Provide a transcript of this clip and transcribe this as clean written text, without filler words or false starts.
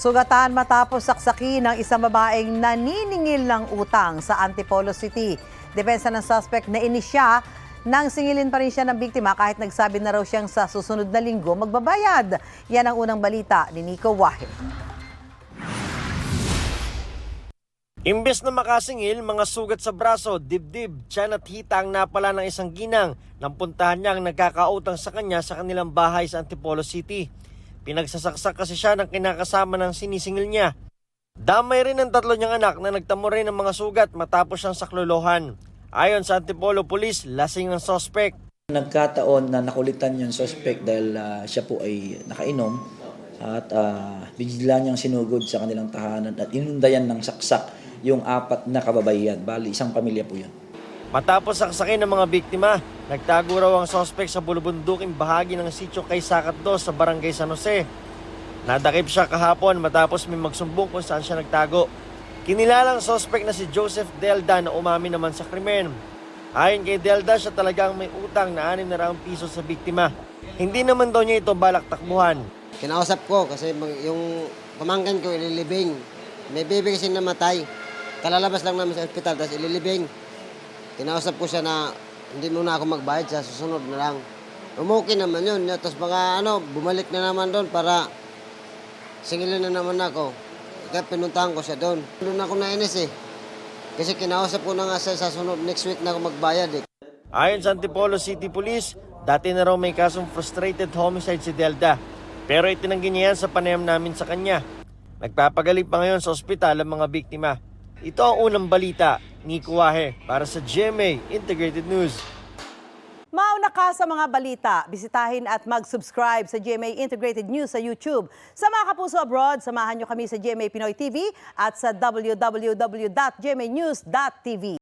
Sugatan matapos saksaki ng isang babaeng naniningil ng utang sa Antipolo City. Depensa ng suspect na inisya nang singilin pa rin siya ng biktima kahit nagsabi na raw siyang sa susunod na linggo magbabayad. Yan ang unang balita ni Nico Wahe. Imbes na makasingil, mga sugat sa braso, dibdib, tiyan at hita ang napala ng isang ginang nang puntahan niya ang nagkakautang sa kanya sa kanilang bahay sa Antipolo City. Pinagsasaksak kasi siya ng kinakasama ng sinisingil niya. Damay rin ang tatlo niyang anak na nagtamo rin ng mga sugat matapos siyang saklolohan. Ayon sa Antipolo Police, lasing ang suspect. Nagkataon na nakulitan yung suspect dahil siya po ay nakainom at bigla niyang sinugod sa kanilang tahanan at inundayan ng saksak yung apat na kababaihan. Bali, isang pamilya po yun. Matapos saksakin ng mga biktima, nagtago raw ang suspect sa bulubunduking bahagi ng sitio kay Sakat 2 sa Barangay San Jose. Nadakip siya kahapon matapos may magsumbong kung saan siya nagtago. Kinilalang suspect na si Joseph Delda na umamin naman sa krimen. Ayon kay Delda, siya talagang may utang na 6 na raang piso sa biktima. Hindi naman daw niya ito balak takbuhan. Kinausap ko kasi yung pamangkin ko ililibing. May baby kasi namatay. Kalalabas lang namin sa ospital, tapos ililibing. Kinausap ko siya na hindi muna ako magbayad sa susunod na lang. Okay naman yun. Tapos mga bumalik na naman doon para singilin na naman ako. Kaya pinuntahan ko siya doon. Doon ako nainis eh. Kasi kinausap ko na nga sa sunod next week na ako magbayad eh. Ayon sa Antipolo City Police, dati na raw may kasong frustrated homicide si Delda. Pero itinanggi niya yan sa panayam namin sa kanya. Nagpapagaling pa ngayon sa ospital ang mga biktima. Ito ang unang balita, Nico Wahe, para sa GMA Integrated News. Mauna ka sa mga balita, bisitahin at mag-subscribe sa GMA Integrated News sa YouTube. Sa mga kapuso abroad, samahan nyo kami sa GMA Pinoy TV at sa www.gmanews.tv.